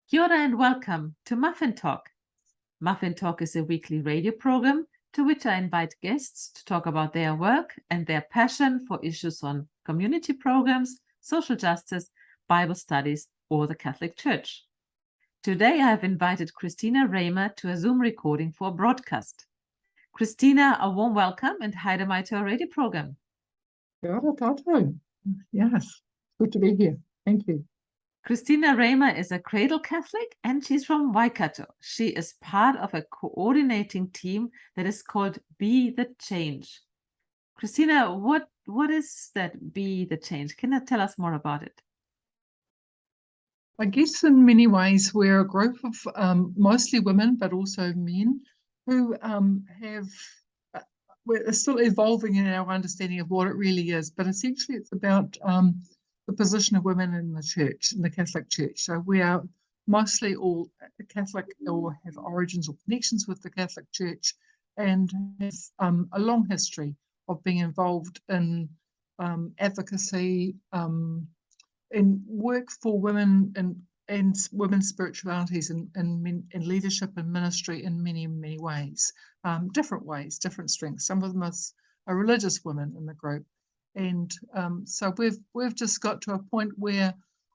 Kia ora and welcome to Muffin Talk. Muffin Talk is a weekly radio program to which I invite guests to talk about their work and their passion for issues on community programs, social justice, Bible studies, or the Catholic Church. Today I have invited Christina Reymer to a Zoom recording for a broadcast. Christina, a warm welcome and hi to my radio program. Kia ora tātou. Yes, good to be here. Thank you. Christina Reymer is a cradle Catholic and she's from Waikato. She is part of a coordinating team that is called Be the Change. Christina, what is that Be the Change? Can you tell us more about it? I guess in many ways we're a group of mostly women, but also men who we're still evolving in our understanding of what it really is. But essentially it's about the position of women in the church, in the Catholic Church. So we are mostly all Catholic or have origins or connections with the Catholic Church and have a long history of being involved in advocacy, in work for women and women's spiritualities and leadership and ministry in many, many ways, different ways, different strengths. Some of them are religious women in the group. And so we've just got to a point where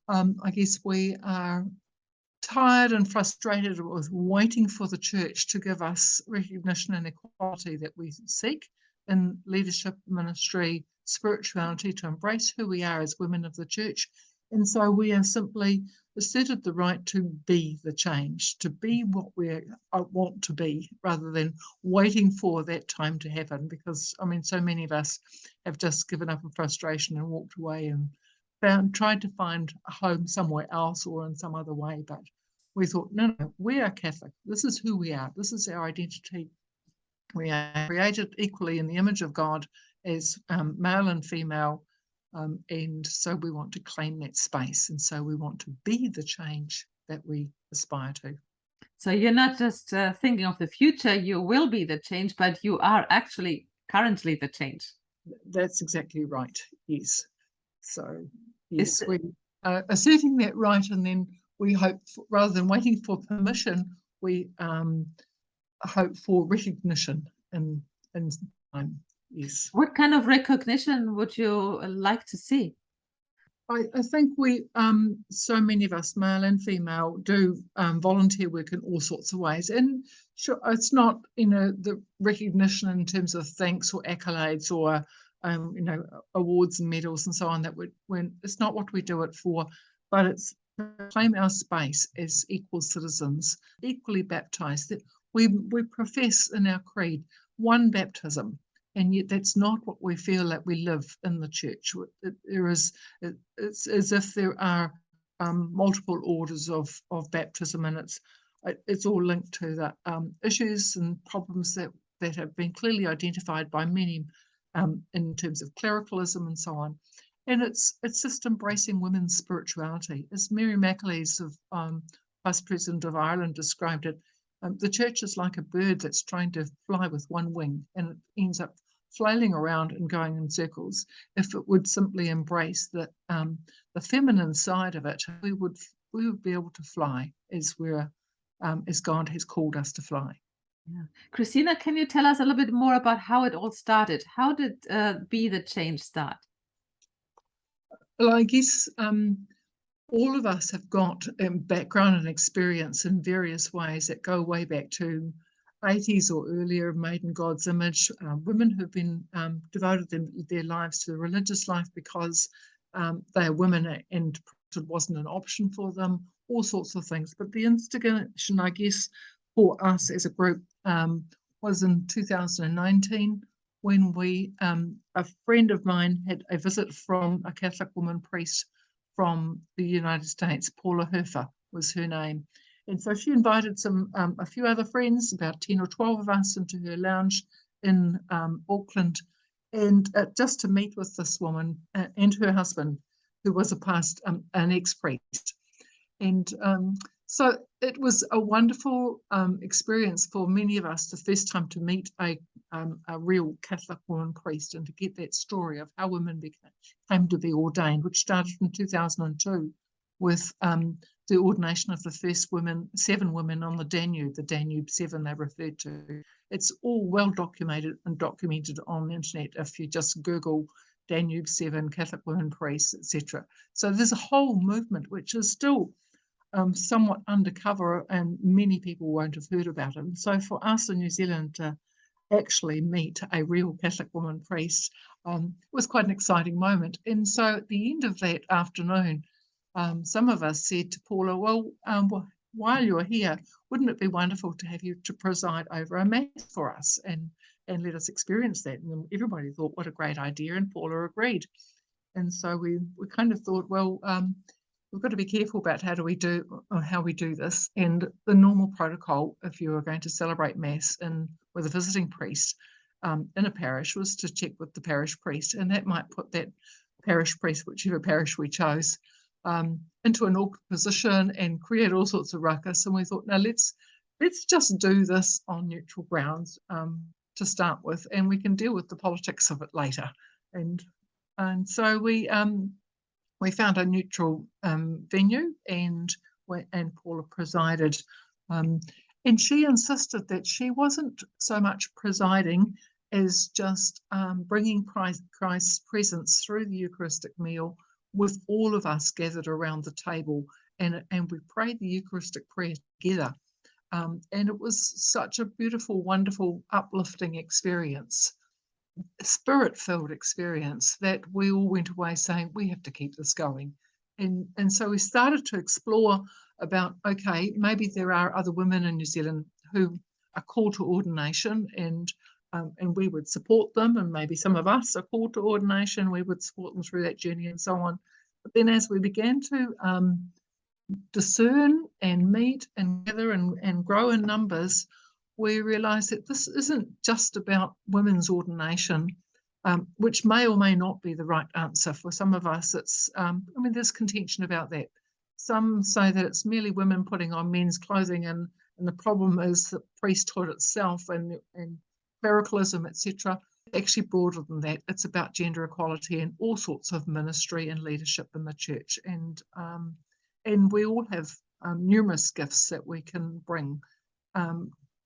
I guess we are tired and frustrated with waiting for the church to give us recognition and equality that we seek in leadership, ministry, spirituality, to embrace who we are as women of the church. And so we have simply asserted the right to be the change, to be what we want to be, rather than waiting for that time to happen. Because, I mean, so many of us have just given up in frustration and walked away and tried to find a home somewhere else or in some other way. But we thought, no, we are Catholic. This is who we are. This is our identity. We are created equally in the image of God as male and female. And so we want to claim that space. And so we want to be the change that we aspire to. So you're not just thinking of the future, you will be the change, but you are actually currently the change. That's exactly right. Yes. So, yes, we are asserting that right. And then we hope, rather than waiting for permission, we hope for recognition in time. Yes. What kind of recognition would you like to see? I think we, so many of us, male and female, do volunteer work in all sorts of ways. And sure, it's not, the recognition in terms of thanks or accolades or, awards and medals and so on, it's not what we do it for, but it's to claim our space as equal citizens, equally baptized, that we profess in our creed one baptism. And yet that's not what we feel like we live in the church. It's as if there are multiple orders of baptism, and it's all linked to the issues and problems that have been clearly identified by many in terms of clericalism and so on. And it's just embracing women's spirituality. As Mary McAleese, Vice President of Ireland, described it, the church is like a bird that's trying to fly with one wing, and it ends up flailing around and going in circles. If it would simply embrace the feminine side of it, we would be able to fly as God has called us to fly. Yeah. Christina, can you tell us a little bit more about how it all started? How did Be the Change start? Well, I guess all of us have got background and experience in various ways that go way back to 80s or earlier, made in God's image, women who've been devoted their lives to the religious life because they are women and it wasn't an option for them, all sorts of things. But the instigation, I guess, for us as a group was in 2019 when a friend of mine had a visit from a Catholic woman priest from the United States. Paula Herfer was her name. And so she invited a few other friends, about 10 or 12 of us, into her lounge in Auckland, and just to meet with this woman and her husband, who was an ex-priest. And so it was a wonderful experience for many of us, the first time to meet a real Catholic woman priest and to get that story of how women came to be ordained, which started in 2002 with the ordination of the first 7 women on the Danube 7 they referred to. It's all well documented on the internet if you just Google Danube 7, Catholic women priests, etc. So there's a whole movement which is still somewhat undercover, and many people won't have heard about it. And so for us in New Zealand to actually meet a real Catholic woman priest was quite an exciting moment. And so at the end of that afternoon, some of us said to Paula, well, while you're here, wouldn't it be wonderful to have you to preside over a mass for us and let us experience that? And everybody thought, what a great idea, and Paula agreed. And so we kind of thought, well, we've got to be careful about how we do this. And the normal protocol, if you were going to celebrate mass with a visiting priest in a parish, was to check with the parish priest, and that might put that parish priest, whichever parish we chose, into an awkward position and create all sorts of ruckus. And we thought, no, let's just do this on neutral grounds to start with, and we can deal with the politics of it later. And so we found a neutral venue, and Paula presided. And she insisted that she wasn't so much presiding as just bringing Christ's presence through the Eucharistic meal with all of us gathered around the table, and we prayed the Eucharistic prayer together. And it was such a beautiful, wonderful, uplifting experience, spirit-filled experience, that we all went away saying, we have to keep this going. And so we started to explore about, okay, maybe there are other women in New Zealand who are called to ordination, and we would support them, and maybe some of us are called to ordination, we would support them through that journey and so on. But then as we began to discern and meet and gather and grow in numbers, we realised that this isn't just about women's ordination, which may or may not be the right answer. For some of us, it's, there's contention about that. Some say that it's merely women putting on men's clothing, and the problem is the priesthood itself and clericalism, etc. Actually broader than that. It's about gender equality and all sorts of ministry and leadership in the church. And we all have numerous gifts that we can bring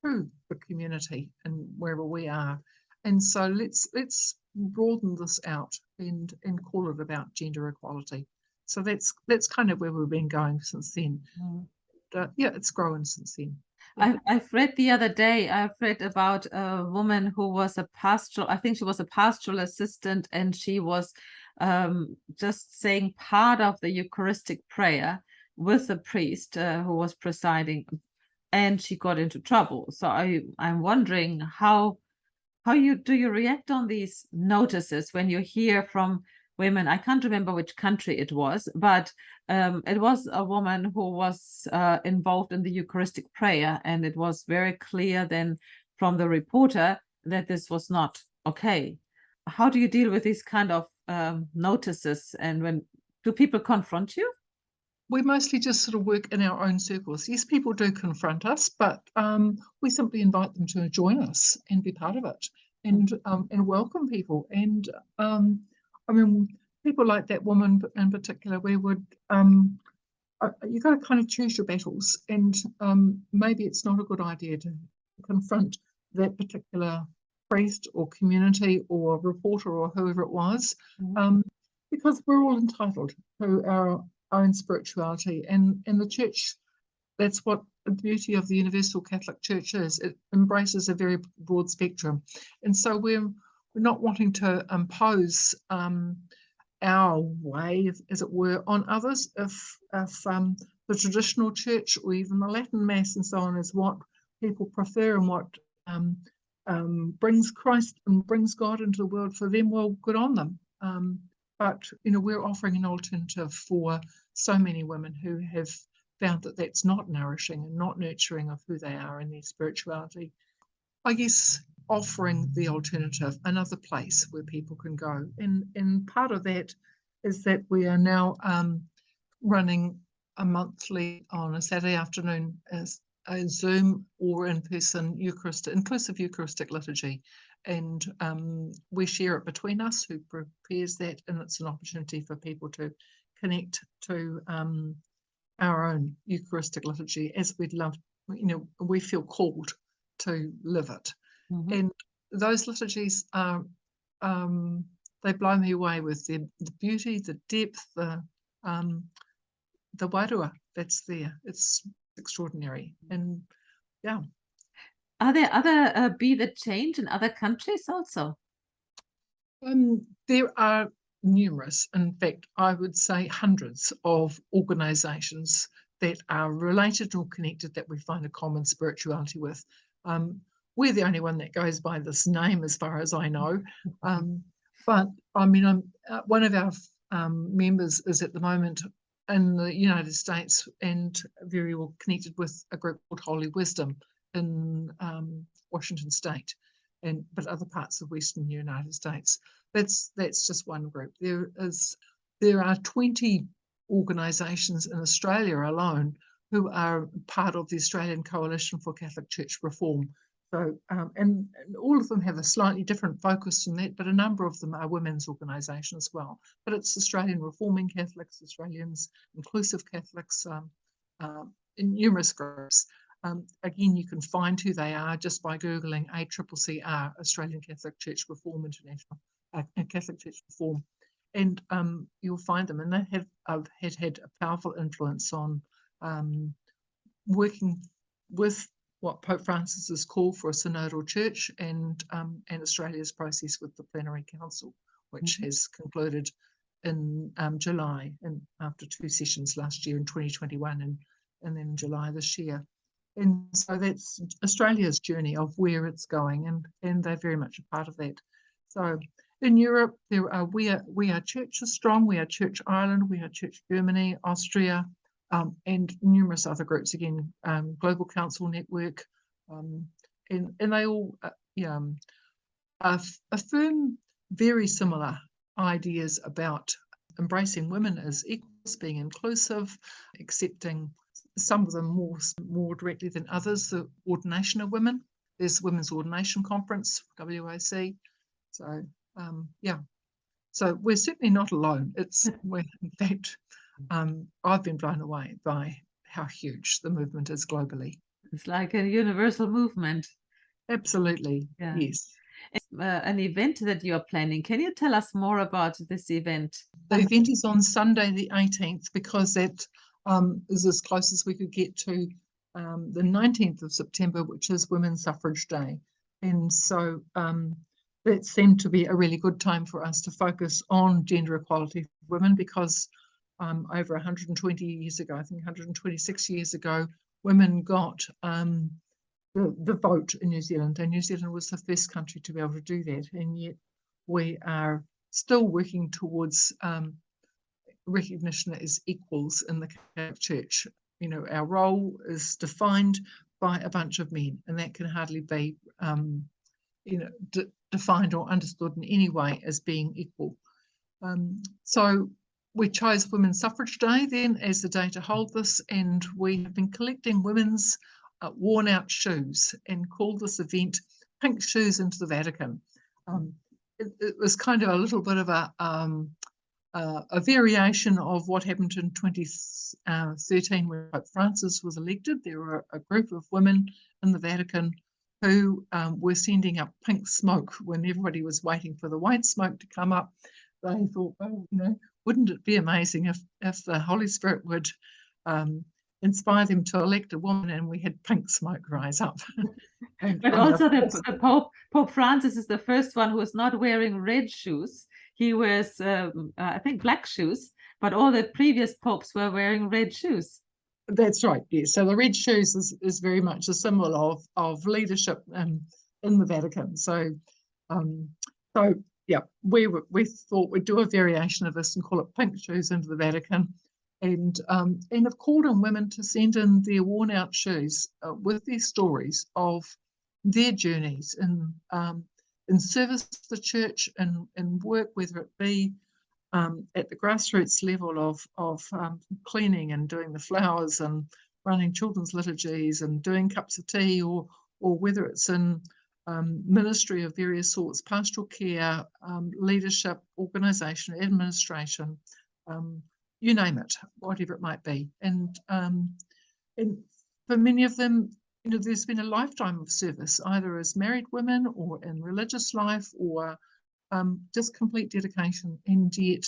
through the community and wherever we are. And so let's broaden this out and call it about gender equality. So that's kind of where we've been going since then. Yeah, it's grown since then. I've read the other day, about a woman who was I think she was a pastoral assistant, and she was just saying part of the Eucharistic prayer with the priest who was presiding, and she got into trouble. So I'm wondering how do you react on these notices when you hear from women? I can't remember which country it was, but it was a woman who was involved in the Eucharistic prayer, and it was very clear then from the reporter that this was not okay. How do you deal with these kind of notices, and do people confront you? We mostly just sort of work in our own circles. Yes, people do confront us, but we simply invite them to join us and be part of it, and welcome people. And people like that woman in particular, we would, you got to kind of choose your battles, and maybe it's not a good idea to confront that particular priest or community or reporter or whoever it was, because we're all entitled to our own spirituality, and the church, that's what the beauty of the Universal Catholic Church is. It embraces a very broad spectrum, and so we're not wanting to impose our way, as it were, on others. If the traditional church or even the Latin Mass and so on is what people prefer and what brings Christ and brings God into the world for them, well, good on them. But we're offering an alternative for so many women who have found that that's not nourishing and not nurturing of who they are in their spirituality. I guess offering the alternative, another place where people can go. And part of that is that we are now running a monthly, on a Saturday afternoon, as a Zoom or in-person inclusive Eucharistic liturgy. And we share it between us, who prepares that, and it's an opportunity for people to connect to our own Eucharistic liturgy as we'd love, we feel called to live it. And those liturgies are, they blow me away with the beauty, the depth, the wairua that's there. It's extraordinary. And yeah. Are there other Be the Change in other countries also? There are numerous, in fact, I would say hundreds of organisations that are related or connected that we find a common spirituality with. We're the only one that goes by this name as far as I know. But I mean, one of our members is at the moment in the United States and very well connected with a group called Holy Wisdom in Washington State, but other parts of Western United States. That's just one group. There are 20 organisations in Australia alone who are part of the Australian Coalition for Catholic Church Reform. So, and all of them have a slightly different focus from that, but a number of them are women's organisations as well. But it's Australian Reforming Catholics, Australians, Inclusive Catholics, in numerous groups. Again, you can find who they are just by Googling ACCCR, Australian Catholic Church Reform International, Catholic Church Reform, and you'll find them. And they have had a powerful influence on working with what Pope Francis has called for a synodal church, and Australia's process with the plenary council, which has concluded in July, and after 2 sessions last year in 2021 and then July this year. And so that's Australia's journey of where it's going, and they're very much a part of that. So in Europe, we are Churches Strong, we are Church Ireland, we are Church Germany, Austria, and numerous other groups, again, Global Council Network, and they all affirm very similar ideas about embracing women as equals, being inclusive, accepting some of them more directly than others, the ordination of women. There's the Women's Ordination Conference, WOC. So yeah, so we're certainly not alone. We're in fact, I've been blown away by how huge the movement is globally. It's like a universal movement. Absolutely, yeah. Yes. An event that you're planning. Can you tell us more about this event? The event is on Sunday the 18th, because that is as close as we could get to the 19th of September, which is Women's Suffrage Day. And so that seemed to be a really good time for us to focus on gender equality for women, because over 120 years ago, I think 126 years ago, women got the vote in New Zealand, and New Zealand was the first country to be able to do that. And yet we are still working towards recognition as equals in the Catholic Church. You know, our role is defined by a bunch of men, and that can hardly be defined or understood in any way as being equal. So we chose Women's Suffrage Day then as the day to hold this, and we have been collecting women's worn out shoes and called this event Pink Shoes into the Vatican. It was kind of a little bit of a variation of what happened in 2013 when Pope Francis was elected. There were a group of women in the Vatican who were sending up pink smoke when everybody was waiting for the white smoke to come up. They thought, well, wouldn't it be amazing if the Holy Spirit would inspire them to elect a woman, and we had pink smoke rise up. But also the Pope Francis is the first one who is not wearing red shoes. He wears, I think, black shoes, but all the previous popes were wearing red shoes. That's right, yes. So the red shoes is very much a symbol of leadership in the Vatican. So yeah, we thought we'd do a variation of this and call it Pink Shoes into the Vatican, and have called on women to send in their worn out shoes with their stories of their journeys in service to the church and work, whether it be at the grassroots level of cleaning and doing the flowers and running children's liturgies and doing cups of tea, or whether it's in ministry of various sorts, pastoral care, leadership, organisation, administration, you name it, whatever it might be. And for many of them, there's been a lifetime of service, either as married women or in religious life, or just complete dedication. And yet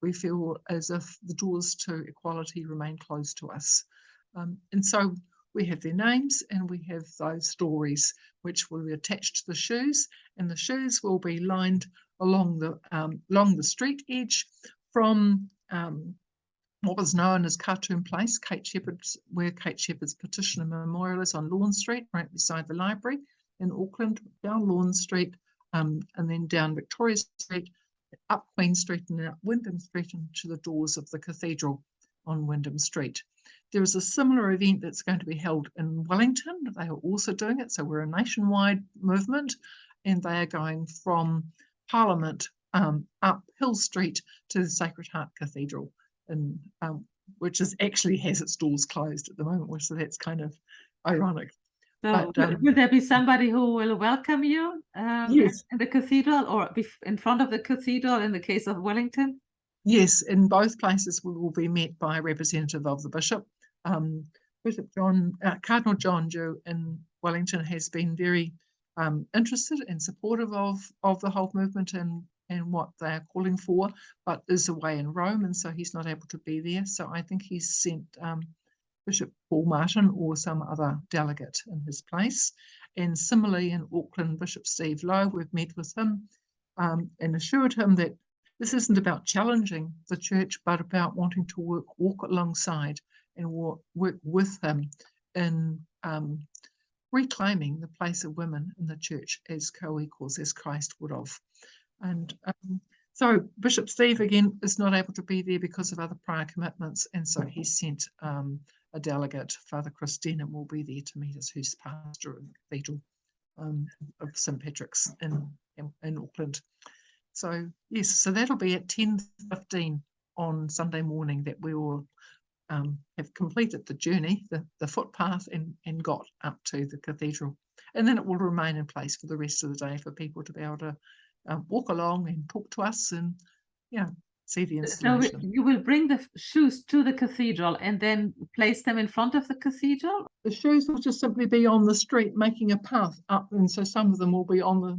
we feel as if the doors to equality remain closed to us. And so we have their names and we have those stories which will be attached to the shoes, and the shoes will be lined along the street edge from what was known as Cartoon Place, where Kate Shepherd's petition and memorial is on Lawn Street, right beside the library in Auckland, down Lawn Street, and then down Victoria Street, up Queen Street and out Wyndham Street and to the doors of the cathedral on Wyndham Street. There is a similar event that's going to be held in Wellington. They are also doing it, so we're a nationwide movement, and they are going from Parliament up Hill Street to the Sacred Heart Cathedral, and which actually has its doors closed at the moment, so that's kind of ironic. So will there be somebody who will welcome you yes, in the cathedral, or in front of the cathedral in the case of Wellington? Yes, in both places we will be met by a representative of the bishop. Cardinal John Dew in Wellington has been very interested and supportive of the whole movement and what they are calling for, but is away in Rome, and so he's not able to be there. So I think he's sent Bishop Paul Martin or some other delegate in his place. And similarly in Auckland, Bishop Steve Lowe, we've met with him and assured him that this isn't about challenging the church, but about wanting to walk alongside and work with him in reclaiming the place of women in the church as co-equals, as Christ would have. And so Bishop Steve, again, is not able to be there because of other prior commitments, and so he sent a delegate, Father Christina, will be there to meet us, who's pastor in the Cathedral of St. Patrick's in Auckland. So yes, so that'll be at 10:15 on Sunday morning that we will have completed the journey, the footpath, and got up to the cathedral. And then it will remain in place for the rest of the day for people to be able to walk along and talk to us and see the installation. So you will bring the shoes to the cathedral and then place them in front of the cathedral? The shoes will just simply be on the street making a path up, and so some of them will be on the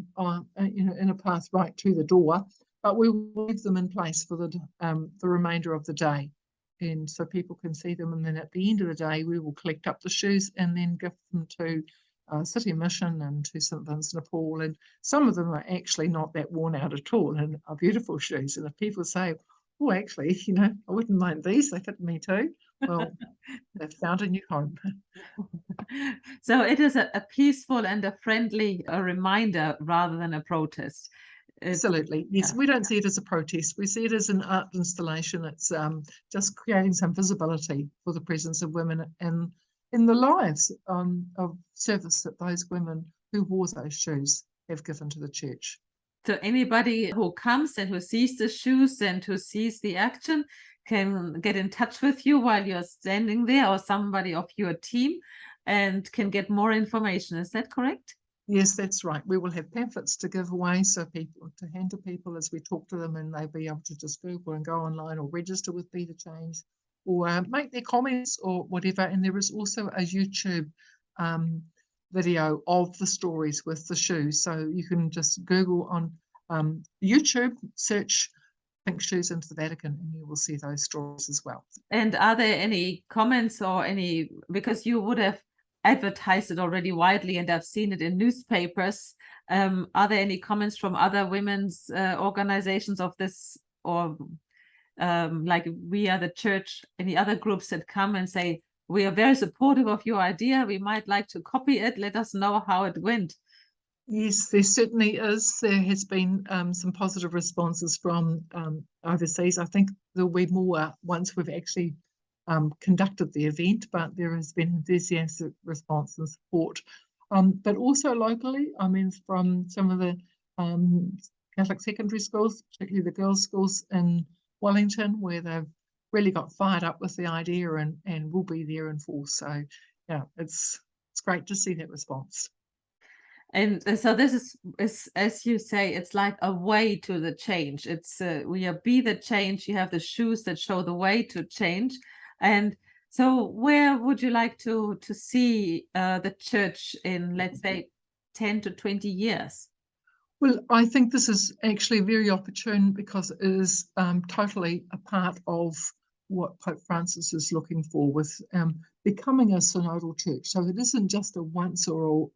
in a path right to the door, but we will leave them in place for the remainder of the day, and so people can see them. And then at the end of the day we will collect up the shoes and then give them to City Mission and to St. Vincent de Paul, and some of them are actually not that worn out at all and are beautiful shoes. And if people say, oh, actually, I wouldn't mind these, they fit me too, well, they've found a new home. So it is a peaceful and a friendly reminder rather than a protest. Absolutely, yes. We don't see it as a protest. We see it as an art installation. It's just creating some visibility for the presence of women and in the lives of service that those women who wore those shoes have given to the church. So anybody who comes and who sees the shoes and who sees the action can get in touch with you while you're standing there, or somebody of your team, and can get more information. Is that correct? Yes, that's right. We will have pamphlets to give away, so people to hand to people as we talk to them, and they'll be able to just Google and go online or register with Be the Change, or make their comments or whatever. And there is also a YouTube video of the stories with the shoes, so you can just Google on YouTube, search Pink Shoes into the Vatican, and you will see those stories as well. And are there any comments or because you would have advertised it already widely and I've seen it in newspapers, are there any comments from other women's organizations of this, or like We Are the Church, any other groups that come and say, we are very supportive of your idea, we might like to copy it, let us know how it went? Yes, there certainly is. There has been some positive responses from overseas. I think there'll be more once we've actually conducted the event, but there has been enthusiastic response and support. But also locally, from some of the Catholic secondary schools, particularly the girls' schools in Wellington, where they've really got fired up with the idea and will be there in force. So yeah, it's great to see that response. And so this is, as you say, it's like a way to the change. It's we are be the change. You have the shoes that show the way to change. And so where would you like to see the church in, let's say, 10 to 20 years? Well, I think this is actually very opportune because it is totally a part of what Pope Francis is looking for with becoming a synodal church. So it isn't just a once or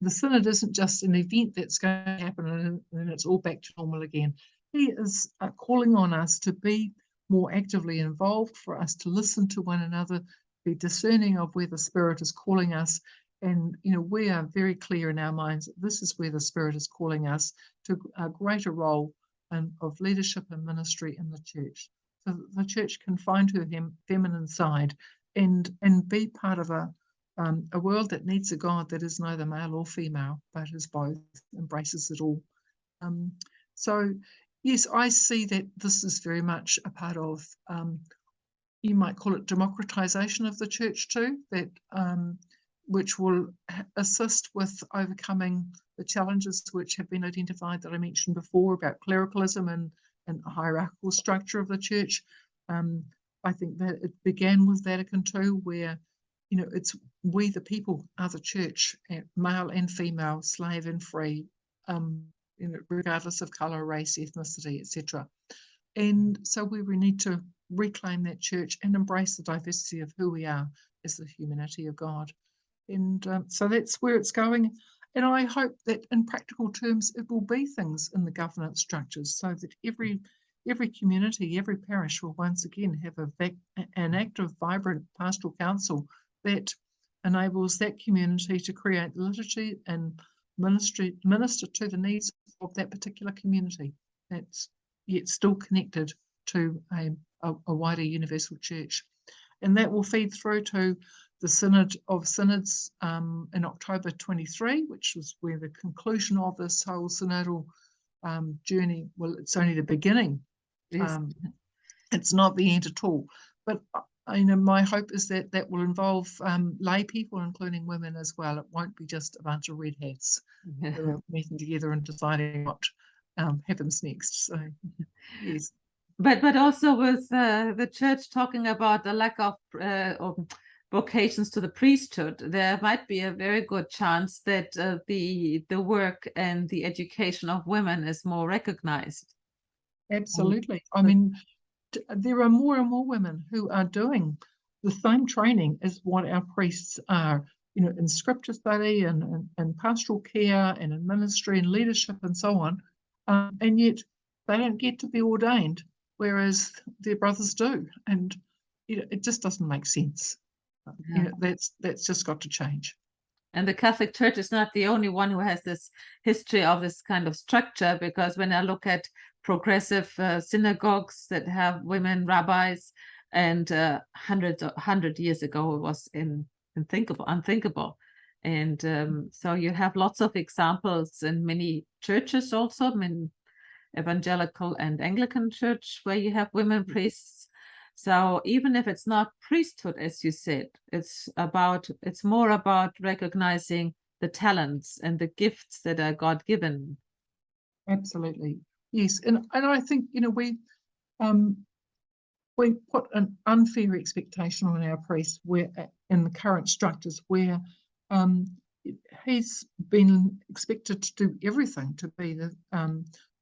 the synod isn't just an event that's going to happen and then it's all back to normal again. He is calling on us to be more actively involved, for us to listen to one another, be discerning of where the Spirit is calling us. And, we are very clear in our minds that this is where the Spirit is calling us to a greater role of leadership and ministry in the church. So that the church can find her feminine side and be part of a world that needs a God that is neither male or female, but is both, embraces it all. So, yes, I see that this is very much a part of, you might call it democratization of the church too, that which will assist with overcoming the challenges which have been identified that I mentioned before about clericalism and a hierarchical structure of the church. I think that it began with Vatican II, where it's we the people are the church, male and female, slave and free, regardless of colour, race, ethnicity, etc. And so we need to reclaim that church and embrace the diversity of who we are as the humanity of God. And so that's where it's going. And I hope that in practical terms, it will be things in the governance structures so that every community, every parish will once again have an active, vibrant pastoral council that enables that community to create liturgy and minister to the needs of that particular community that's yet still connected to a wider universal church. And that will feed through to the Synod of Synods in October 23, which was where the conclusion of this whole synodal journey, well, it's only the beginning. Yes. It's not the end at all. But my hope is that that will involve lay people, including women as well. It won't be just a bunch of red hats who are meeting together and deciding what happens next. So, yes. But also with the church talking about the lack of vocations to the priesthood, there might be a very good chance that the work and the education of women is more recognized. Absolutely. I mean, there are more and more women who are doing the same training as what our priests are, in scripture study and pastoral care and in ministry and leadership and so on. And yet they don't get to be ordained, whereas their brothers do. And it just doesn't make sense. Yeah. That's just got to change. And the Catholic Church is not the only one who has this history of this kind of structure, because when I look at progressive synagogues that have women rabbis, and 100 years ago it was unthinkable. And so you have lots of examples in many churches, also in evangelical and Anglican church, where you have women priests. So even if it's not priesthood, as you said, it's more about recognizing the talents and the gifts that are God-given. Absolutely. Yes. And I think, we put an unfair expectation on our priest where in the current structures where he's been expected to do everything, to be the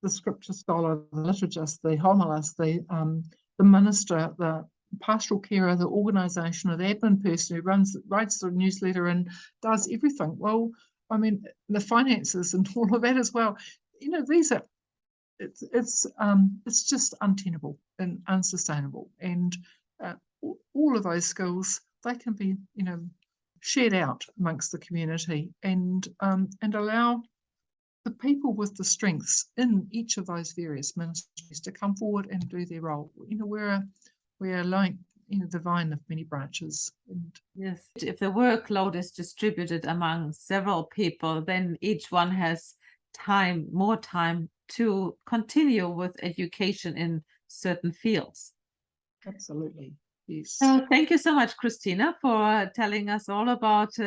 scripture scholar, the liturgist, the homilist, the minister, the pastoral carer, the organisation, or the admin person who writes the newsletter and does everything. Well, I mean, the finances and all of that as well. These are it's just untenable and unsustainable. And all of those skills, they can be shared out amongst the community and allow the people with the strengths in each of those various ministries to come forward and do their role. We're like the vine of many branches. And yes, if the workload is distributed among several people, then each one has more time to continue with education in certain fields. Absolutely, yes. So thank you so much, Christina, for telling us all about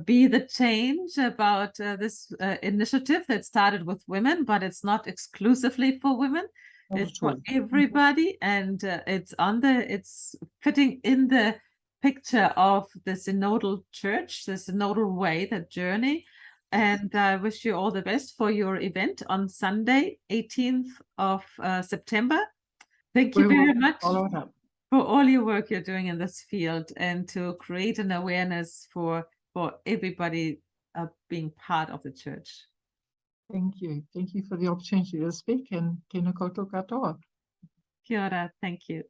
be the change about this initiative that started with women, but it's not exclusively for women. Not It's at for all. everybody, and it's fitting in the picture of the synodal church, the synodal way, the journey. And I wish you all the best for your event on Sunday, 18th of September. Thank you We will very much follow it up. for all your work you're doing in this field and to create an awareness for everybody being part of the church. Thank you. Thank you for the opportunity to speak, and tēnā koutou katoa. Kia ora, thank you.